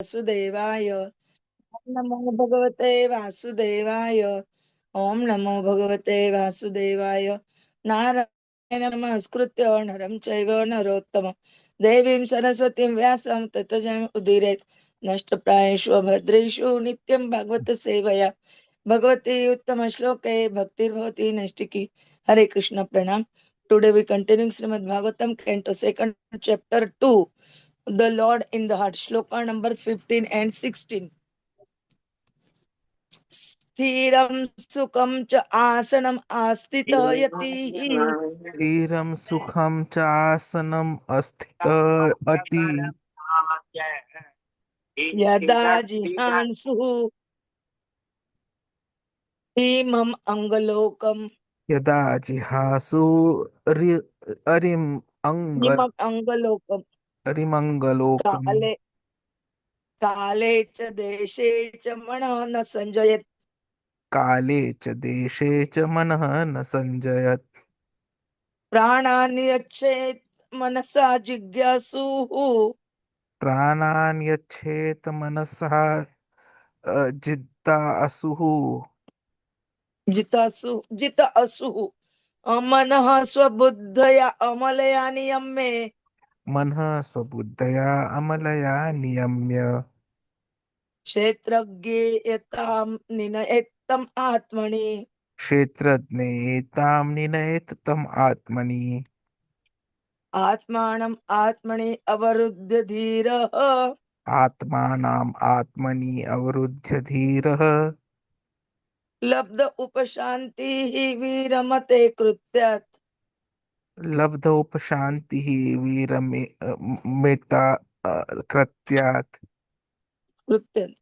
वासुदेवाय। ओम नमो भगवते वासुदेवाय। ओम नमो भगवते वासुदेवाय। नारायण नमस्कृत्य नरं चैव नरोत्तमं देवीं सरस्वतीं व्यासं ततो जयम् उदीरयेत्। नष्टप्रायेषु भद्रेषु नित्यं भागवत सेवया भगवती उत्तम श्लोके भक्तिर्भवती नष्टिकी। हरे कृष्ण प्रणाम। Today we continue Srimad Bhagavatam, Canto 2, Chapter 2, The Lord in the Heart, Shloka number 15 and 16. स्थिरं सुखं च आसनम् आस्थितः यतिः स्थिरं सुखं चासनम् अस्थित अति यदा जिहांसुः इमम् अङ्गलोकम् यदा जिहासु अरिम् इमम् अङ्गलोकम् अरिमङ्गलोकम् काले काले च देशे च मनः न संजयत्। काले च देशे च मनः न संजयत्। प्राणान् यच्छेत् मनसा जिज्ञासुः प्राणान् यच्छेत मनसः जिद्दासुः जित असुः मनः स्वबुद्धया अमलया नियम्ये मनः स्वबुद्धया अमलया नियम्य क्षेत्रज्ञे यतां निनयत्तम् आत्मनि क्षेत्रज्ञे तां निनयेत तम् आत्मनि। आत्मानम् आत्मनि अवरुद्ध धीरः आत्मानाम् आत्मनि अवरुद्ध्य धीरः लब्ध उपशान्तिः विरमते कृत्यात्। लब्धोपशान्तिः मेता कृत्यात्। कृत्यात्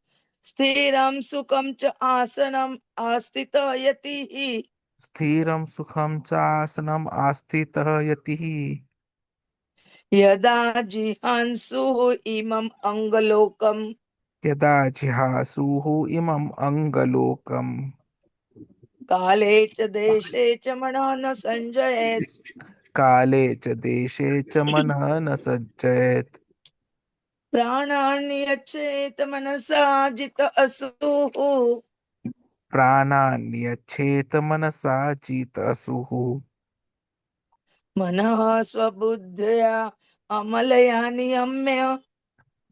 स्थिरं सुखं च आसनम् आस्थितः यतिः स्थिरं सुखं चासनम् आस्थितः यतिः यदा जिहांसुः इमम् अङ्गलोकम् यदा जिहासुः इमम् अङ्गलोकम् काले च देशे च मनः न संजयेत्। काले च देशे च मनः न सज्जयेत्। प्राणान् यच्छेत् मनसा जित असुः प्राणान् यच्छेत मनसा जितसुः मनः स्वबुद्धया अमलया नियम्य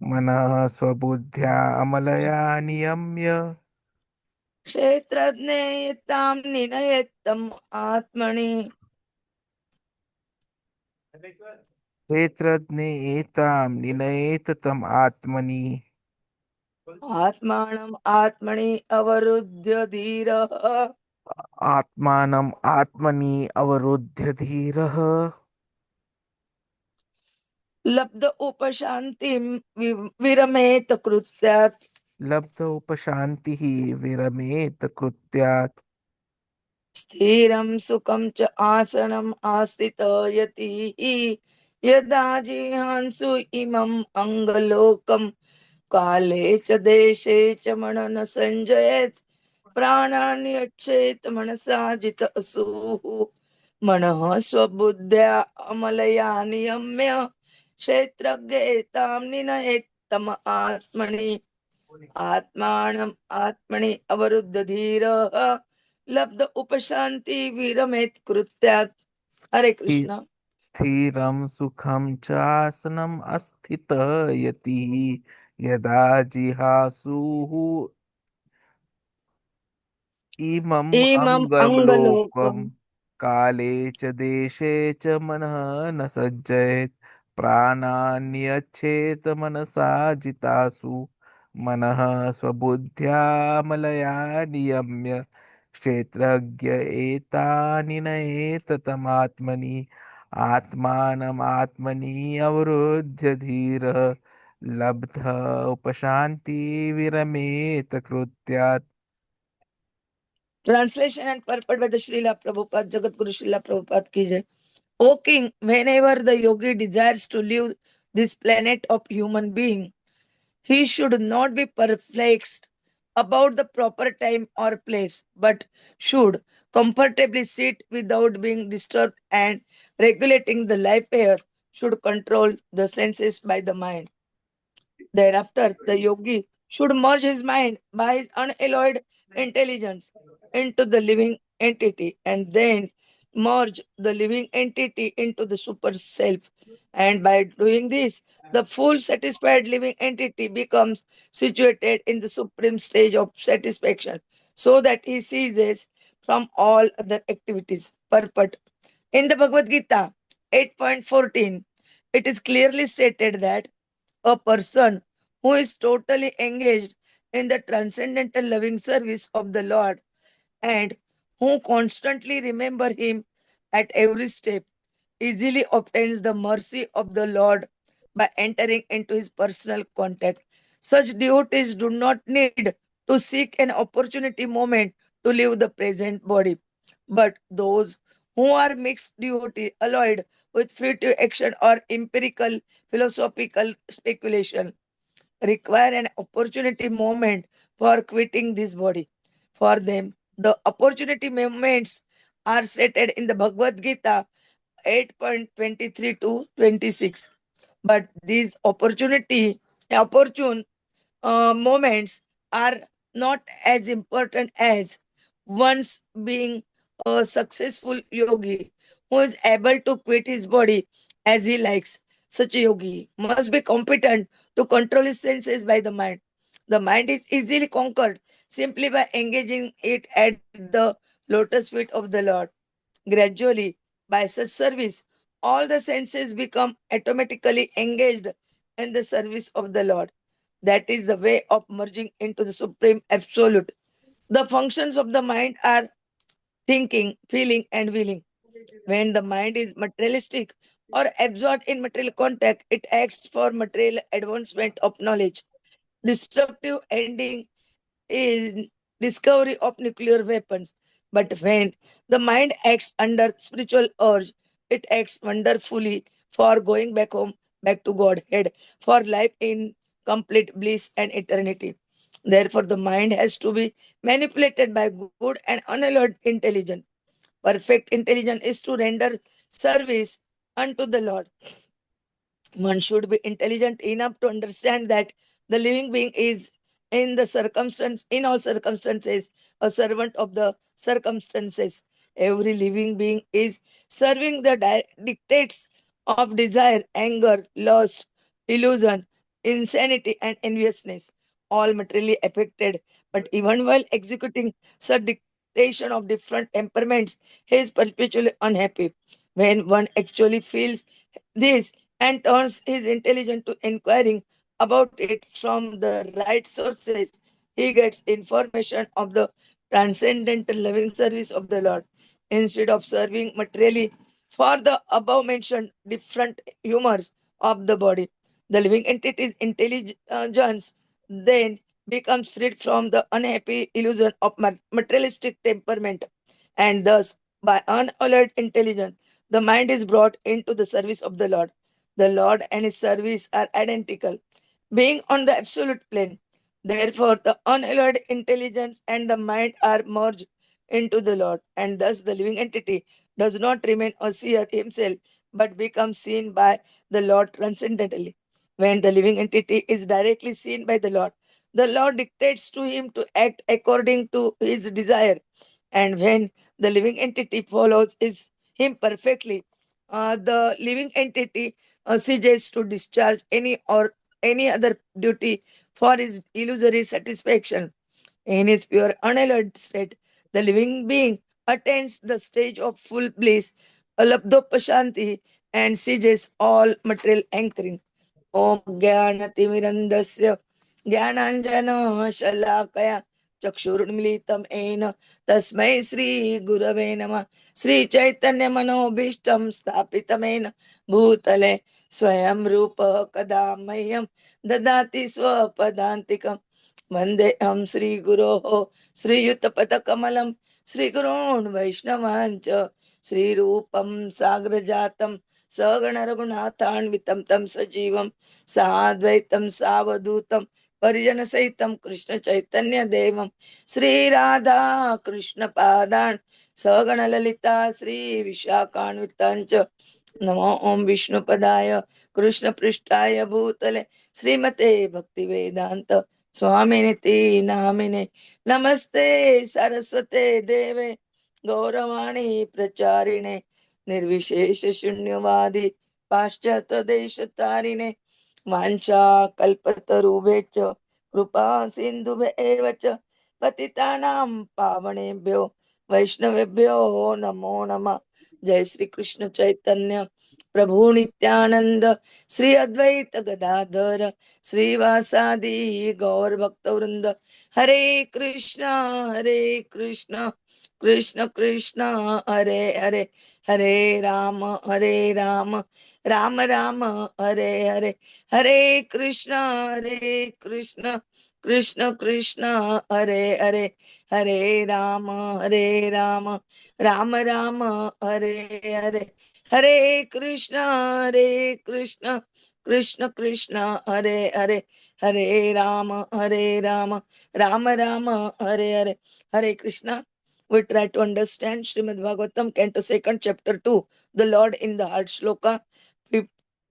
मनः स्वबुद्ध्या अमलया नियम्य क्षेत्रज्ञे यतां निनयत्तम् आत्मनि क्षेत्रज्ञे एतां निनयेत तम् आत्मनि। आत्मानम् आत्मनि अवरुद्ध्य धीरः आत्मानम् आत्मनि अवरुद्ध्य धीरः लब्ध उपशान्तिं विरमेत कृत्यात्। लब्ध उपशान्तिः विरमेत कृत्यात्। स्थिरं सुखं च आसनम् आस्थितः यतिः यदा जिहांसु इमम् अङ्गलोकम् काले च देशे च मनः न संजयेत्। प्राणान् यच्छेत् मनसा जित असुः मनः स्वबुद्ध्या अमलया नियम्य क्षेत्रज्ञेतां निनयेत्तम आत्मनि आत्मानम् आत्मनि अवरुद्ध धीरः लब्ध उपशान्ति विरमेत् कृत्यात्। हरे कृष्ण। स्थिरं सुखं चासनम् अस्थितः यतिः यदा जिहासुः इमम् इमम् अङ्गलोकम् अङ्गलोकम् काले च देशे च मनः न सज्जयेत्। प्राणान्यच्छेत मनसा जितासु मनः स्वबुद्ध्यामलया नियम्य क्षेत्रज्ञ एतानि नयेत तमात्मनि। आत्मानमात्मनि अवरुध्य धीरः लब्ध उपशान्ति विरमेत कृत्यात्। Translation and purport by the Srila Prabhupada, Jagat Guru Srila Prabhupada ki jai. O king, whenever the yogi desires to leave this planet of human being, he should not be perplexed about the proper time or place, but should comfortably sit without being disturbed, and regulating the life air should control the senses by the mind. Thereafter, the yogi should merge his mind by his unalloyed intelligence into the living entity and then merge the living entity into the super self. And by doing this, the full satisfied living entity becomes situated in the supreme stage of satisfaction so that he ceases from all other activities. Purport. In the Bhagavad-gītā 8.14, it is clearly stated that a person who is totally engaged in the transcendental loving service of the Lord and who constantly remember him at every step easily obtains the mercy of the Lord by entering into his personal contact. Such devotees do not need to seek an opportunity moment to leave the present body, but those who are mixed devotee alloyed with fruitive action or empirical philosophical speculation require an opportunity moment for quitting this body. For them, the opportunity moments are stated in the Bhagavad-gītā 8.23 to 26. But these opportune moments are not as important as once being a successful yogi who is able to quit his body as he likes. Such a yogi must be competent to control his senses by the mind. The mind is easily conquered simply by engaging it at the lotus feet of the Lord. Gradually, by such service, all the senses become automatically engaged in the service of the Lord. That is the way of merging into the Supreme Absolute. The functions of the mind are thinking, feeling, and willing. When the mind is materialistic or absorbed in material contact, it acts for material advancement of knowledge. Destructive ending in discovery of nuclear weapons. But when the mind acts under spiritual urge, it acts wonderfully for going back home, back to Godhead, for life in complete bliss and eternity. Therefore, the mind has to be manipulated by good and unalloyed intelligence. Perfect intelligence is to render service unto the Lord. One should be intelligent enough to understand that the living being is in all circumstances a servant of the circumstances. Every living being is serving the dictates of desire, anger, lust, illusion, insanity, and enviousness, all materially affected. But even while executing such dictation of different temperaments, he is perpetually unhappy. When one actually feels this and turns his intelligence to inquiring about it from the right sources, he gets information of the transcendental loving service of the Lord. Instead of serving materially for the above mentioned different humors of the body, the living entity's intelligence then becomes freed from the unhappy illusion of materialistic temperament, and thus, by unalloyed intelligence, the mind is brought into the service of the Lord. The Lord and his service are identical, being on the absolute plane. Therefore, the unalloyed intelligence and the mind are merged into the Lord, and thus the living entity does not remain a seer himself, but becomes seen by the Lord transcendently. When the living entity is directly seen by the Lord dictates to him to act according to his desire. And when the living entity follows him perfectly, the living entity ceases to discharge any other duty for his illusory satisfaction. In his pure unalloyed state, the living being attains the stage of full bliss, alabdopashanti, and ceases all material anchoring. Om Jnanatimirandasya Jnananjana Shalakaya Chakshurmilitam Ena Tasmai Sri Gurave Nama Sri Chaitanya Manobishtam Stapitamena Bhutale Swayam Rupa Kadamayam Dadati Swapadantikam Vandeham Sri Guroho Sri Yuttapatakamalam Sri Gurun Vaishnavancha Sri Rupam Sagrajatam Sagana Raghunathan Tam Sajivam Sadvaitam Savadutam Parijana Saitam Krishna Chaitanya Devam Sri Radha Krishna Padan Sagana Lalita Sri Vishakanvitancha नमो ओम विष्णुपदाय कृष्णपृष्ठाय भूतले श्रीमते भक्ति वेदांत स्वामिनिति नामिने नमस्ते सरस्वते देवे गौरवाणी प्रचारिणे निर्विशेष शून्यवादी पाश्चात्य देश तारिणे वाञ्छा कल्पतरुभ्यश्च कृपा सिन्धुभ्येव च पतितानां पावनेभ्यो वैष्णवेभ्यो नमो नमः। जय श्री कृष्ण चैतन्य प्रभु नित्यानंद श्री अद्वैत गदाधर श्रीवासादि गौर भक्त वृंद हरे Krishna Krishna Krishna Hare Hare Hare Hare Ram Ram Ram Hare Hare Hare Krishna Krishna Krishna Hare Hare Hare Ram Ram Ram Hare Hare Hare Krishna Krishna Krishna Hare Hare Hare Ram Ram Ram Hare Hare Hare Krishna. We try to understand Srimad Bhagavatam, Canto 2nd, Chapter 2, the Lord in the Heart, Shloka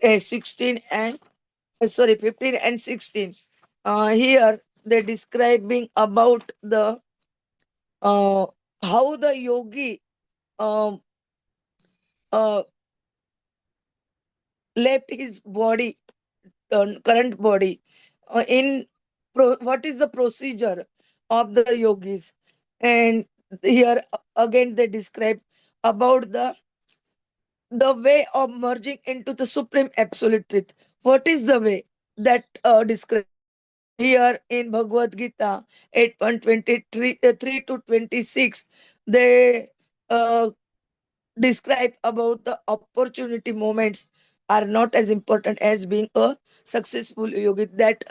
16 and 15 and 16. Here they're describing about the how the yogi um, uh, left his body, current body, what is the procedure of the yogis. And here again they describe about the way of merging into the supreme absolute truth. What is the way that described here in Bhagavad-gītā 8.23 3 to 26? They describe about the opportunity moments are not as important as being a successful yogi, that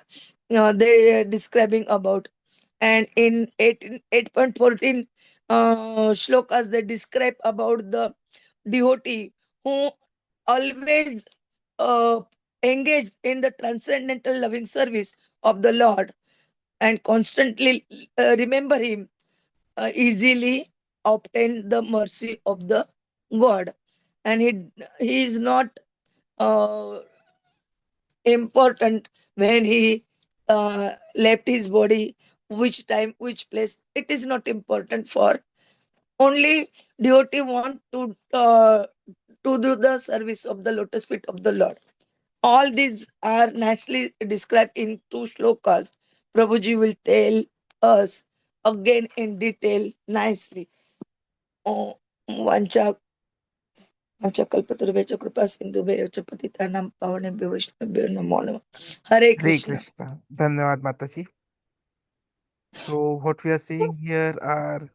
they are describing about. And in 8.14 shlokas they describe about the devotee who always uh, engaged in the transcendental loving service of the Lord and constantly remember him, easily obtain the mercy of the God. And he is not uh, important when he left his body, which time, which place. It is not important for only devotee want to do the service of the lotus feet of the Lord. All these are nicely described in two shlokas. Prabhuji will tell us again in detail nicely. Oh, Vancha Vanchakalpatarvecha Kripa Sindhuvecha Patitanam Pavanebhyo Vaishnavabhyo Namo Namah. Hare Hare Krishna. Krishna. Dhanyavad Mataji. So what we are seeing here are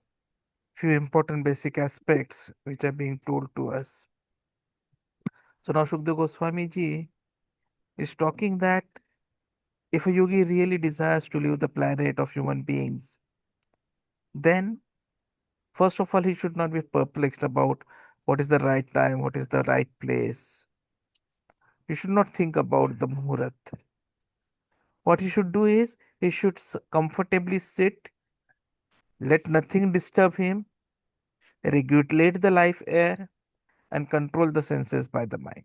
few important basic aspects which are being told to us. So now Shukdev Goswami ji is talking that if a yogi really desires to leave the planet of human beings, then first of all he should not be perplexed about what is the right time, what is the right place. He should not think about the muhurat. What he should do is he should comfortably sit, let nothing disturb him, regulate the life air, and control the senses by the mind.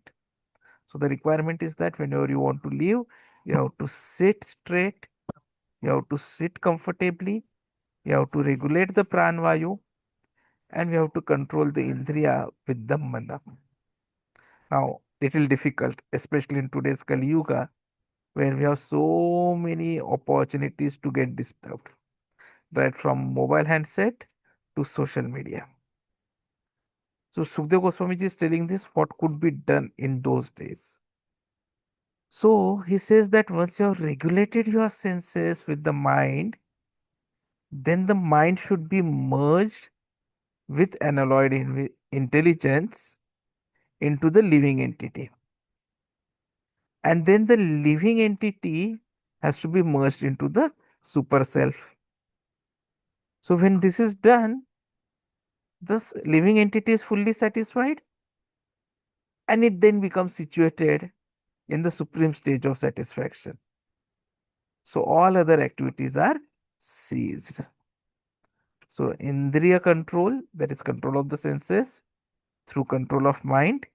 So the requirement is that whenever you want to live, you have to sit straight, you have to sit comfortably, you have to regulate the pranvayu, and we have to control the indriya with the mana. Now, little difficult, especially in today's Kali Yuga, where we have so many opportunities to get disturbed, right from mobile handset to social media. So Sukdev Goswami is telling this what could be done in those days. So he says that once you have regulated your senses with the mind, then the mind should be merged with unalloyed intelligence into the living entity. And then the living entity has to be merged into the super self. So when this is done, this living entity is fully satisfied and it then becomes situated in the supreme stage of satisfaction. So all other activities are ceased. So indriya control, that is control of the senses through control of mind,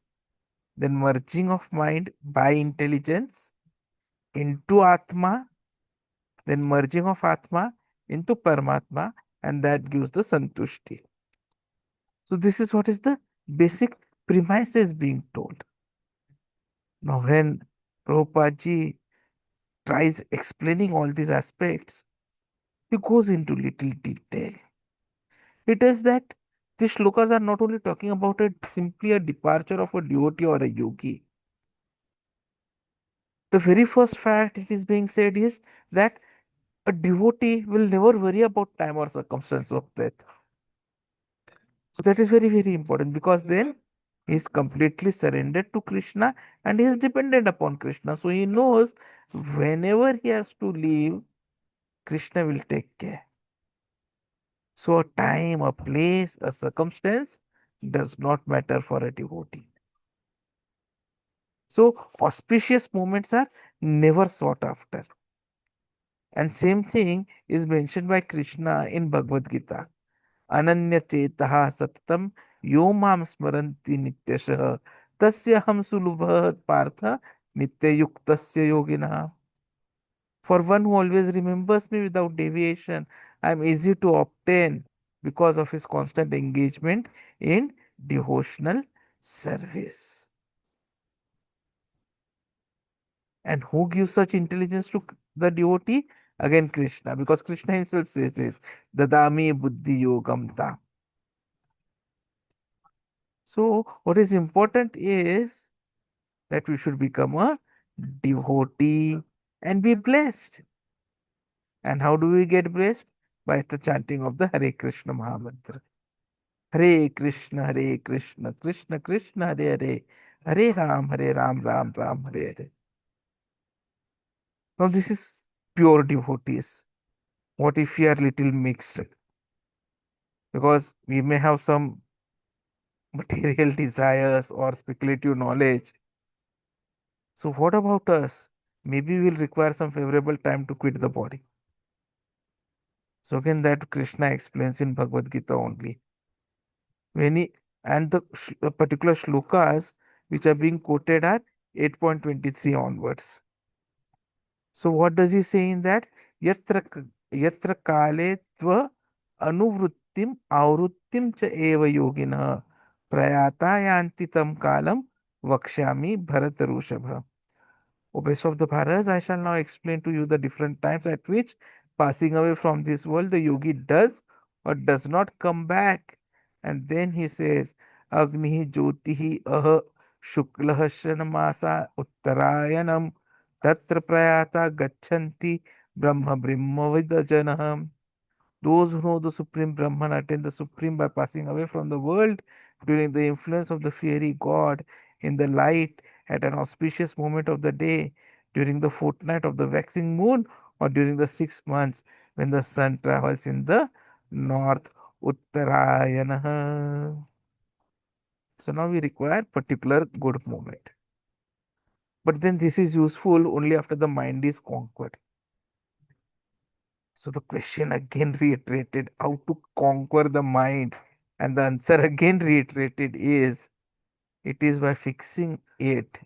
then merging of mind by intelligence into Atma, then merging of Atma into Paramatma, and that gives the Santushti. So this is what is the basic premises being told. Now when Prabhupada ji tries explaining all these aspects, he goes into little detail. It is that these shlokas are not only talking about simply a departure of a devotee or a yogi. The very first fact it is being said is that a devotee will never worry about time or circumstance of death. So that is very, very important because then he is completely surrendered to Krishna and he is dependent upon Krishna. So he knows whenever he has to leave, Krishna will take care. So a time, a place, a circumstance does not matter for a devotee. So auspicious moments are never sought after. And same thing is mentioned by Krishna in Bhagavad-gītā. Ananya chetah satatam yo mam smaranti nityashah tasya ham sulubhat partha nityayuktasya yoginah. For one who always remembers me without deviation, I am easy to obtain because of his constant engagement in devotional service. And who gives such intelligence to the devotee? Again, Krishna, because Krishna himself says this, Dadami Buddhi Yogam Ta. So, what is important is that we should become a devotee and be blessed. And how do we get blessed? By the chanting of the Hare Krishna Mahamantra. Hare Krishna, Krishna Krishna, Hare Hare, Hare Ram, Ram Ram, Hare Hare. Now, this is pure devotees. What if we are little mixed? Because we may have some material desires or speculative knowledge. So, what about us? Maybe we'll require some favorable time to quit the body. So, again, that Krishna explains in Bhagavad-gītā only. When he, and the particular shlokas which are being quoted are 8.23 onwards. So, what does he say in that? Yatra kale tva anuvrittim avruttim cha eva yogina prayata yanti tam kalam vakshami bharatarushabha. O best of the Bharas, I shall now explain to you the different times at which, passing away from this world, the yogi does or does not come back. And then he says, Agni Jyotihi Aha Shuklah Shanamasa Uttarayanam Tatra Prayata Gachanti Brahma Brahma Vidajanaham. Those who know the Supreme Brahman attain the Supreme by passing away from the world during the influence of the fiery God in the light at an auspicious moment of the day, during the fortnight of the waxing moon, or during the 6 months when the sun travels in the north. Uttarayana. So now we require particular good moment. But then this is useful only after the mind is conquered. So the question again reiterated how to conquer the mind, and the answer again reiterated is it is by fixing it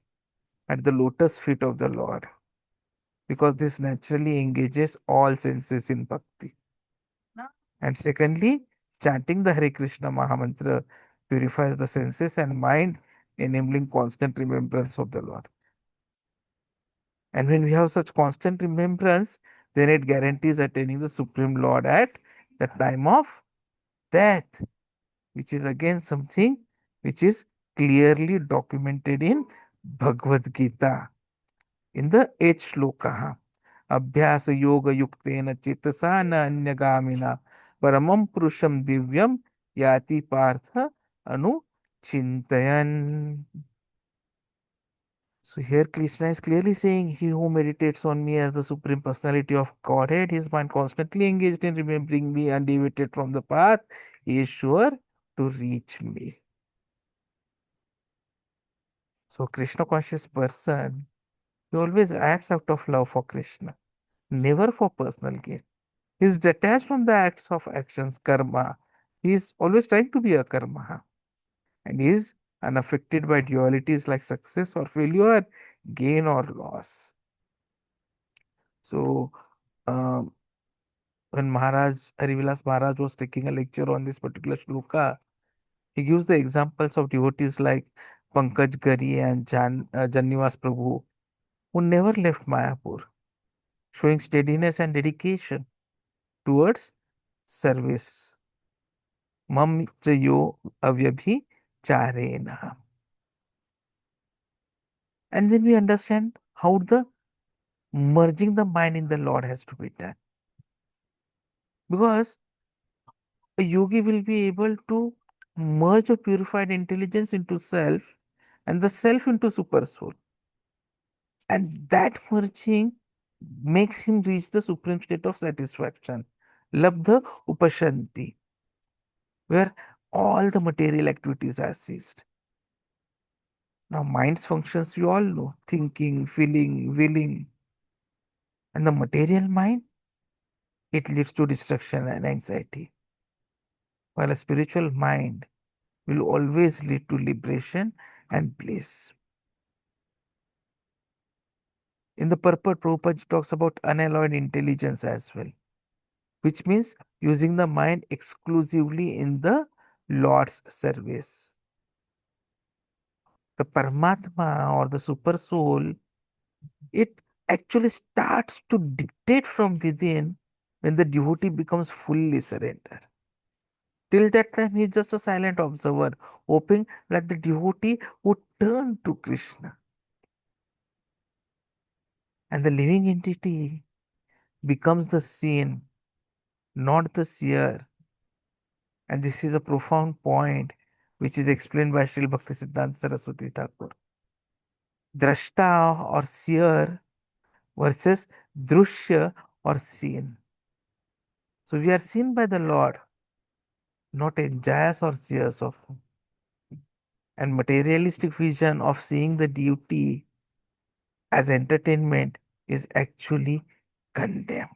at the lotus feet of the Lord, because this naturally engages all senses in bhakti. And secondly, chanting the Hare Krishna Mahamantra purifies the senses and mind, enabling constant remembrance of the Lord. And when we have such constant remembrance, then it guarantees attaining the Supreme Lord at the time of death, which is again something which is clearly documented in Bhagavad-gītā in the 8th shloka. Abhyas yoga yuktena chetasa na anyagamina paramam purusham divyam yati partha anu chintayan. So here Krishna is clearly saying, he who meditates on me as the Supreme Personality of Godhead, his mind constantly engaged in remembering me and deviated from the path, he is sure to reach me. So Krishna conscious person, he always acts out of love for Krishna, never for personal gain. He is detached from the acts of actions, karma. He is always trying to be a karma. And he is unaffected by dualities like success or failure, gain or loss. So, um, when Harivilas Maharaj was taking a lecture on this particular shloka, he gives the examples of devotees like Pankaj Gari and Jannivas Prabhu, who never left Mayapur, showing steadiness and dedication towards service. Mam chayo avyabhi charena. And then we understand how the merging the mind in the Lord has to be done. Because a yogi will be able to merge a purified intelligence into self and the self into super soul. And that merging makes him reach the supreme state of satisfaction, labdha upashanti, where all the material activities are ceased. Now, mind's functions we all know: thinking, feeling, willing. And the material mind, it leads to destruction and anxiety. While a spiritual mind will always lead to liberation and bliss. In the purport, Prabhupada talks about unalloyed intelligence as well, which means using the mind exclusively in the Lord's service. The Paramatma or the super soul, it actually starts to dictate from within when the devotee becomes fully surrendered. Till that time, he is just a silent observer, hoping that the devotee would turn to Krishna. And the living entity becomes the seen, not the seer. And this is a profound point which is explained by Srila Bhaktisiddhanta Saraswati Thakur. Drashta or seer versus drushya or seen. So we are seen by the Lord, not enjoyers or seers of Him. And materialistic vision of seeing the deity as entertainment is actually condemned.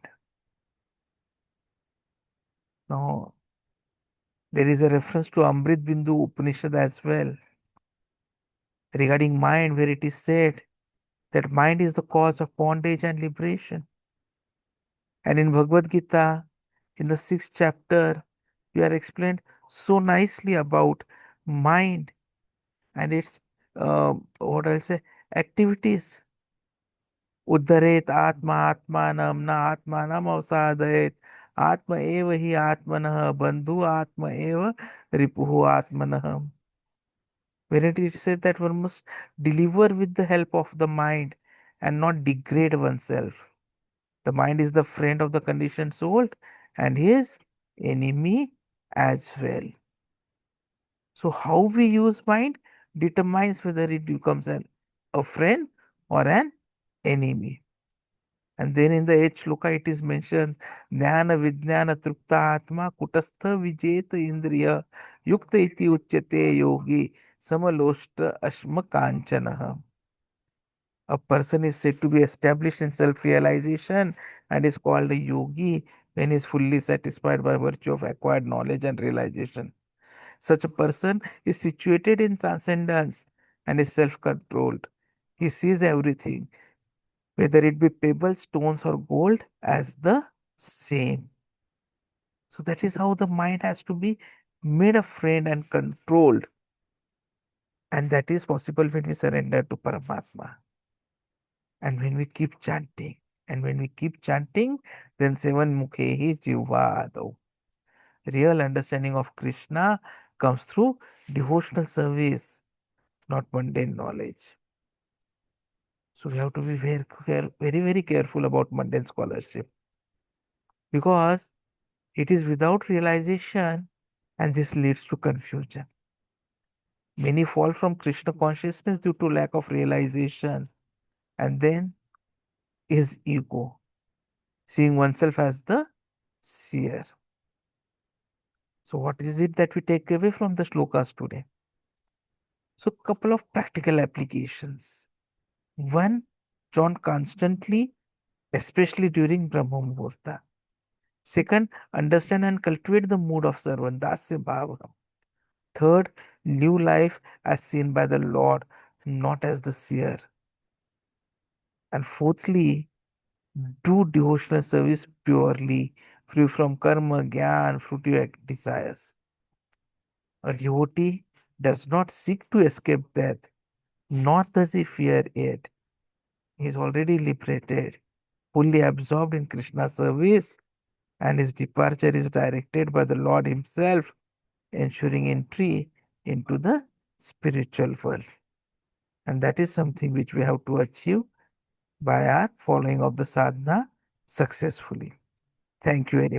Now, there is a reference to Amrit Bindu Upanishad as well regarding mind, where it is said that mind is the cause of bondage and liberation. And in Bhagavad-gītā, in the 6th chapter, we are explained so nicely about mind and its what I'll say activities. उद्धरेत आत्मा आत्मानं न आत्मानं अवसादयेत आत्मा एव हि आत्मनः बंधु आत्मा एव रिपुः आत्मनः. When it is said that one must deliver with the help of the mind and not degrade oneself. The mind is the friend of the conditioned soul and his enemy as well. So how we use mind determines whether it becomes a friend or an enemy. And then in the 8th shloka it is mentioned Jnana Vijnana Trupta Atma Kutastha Vijeta Indriya Yukta iti Uchyate Yogi Samaloshta Ashma Kanchanaha. A person is said to be established in self-realization and is called a yogi when he is fully satisfied by virtue of acquired knowledge and realization. Such a person is situated in transcendence and is self-controlled. He sees everything, whether it be pebbles, stones, or gold, as the same. So that is how the mind has to be made a friend and controlled. And that is possible when we surrender to Paramatma. And when we keep chanting. And when we keep chanting, then seven mukhehi jivvado. Real understanding of Krishna comes through devotional service, not mundane knowledge. So we have to be very careful about mundane scholarship, because it is without realization and this leads to confusion. Many fall from Krishna consciousness due to lack of realization, and then is ego, seeing oneself as the seer. So what is it that we take away from the shlokas today? So couple of practical applications. One, chant constantly, especially during Brahma Muhurta. Second, understand and cultivate the mood of Sarvan Dasya Bhava. Third, live life as seen by the Lord, not as the seer. And fourthly, do devotional service purely, free from karma, jnana, fruitive desires. A devotee does not seek to escape death, nor does he fear it. He is already liberated, fully absorbed in Krishna's service, and his departure is directed by the Lord Himself, ensuring entry into the spiritual world. And that is something which we have to achieve by our following of the sadhana successfully. Thank you very much.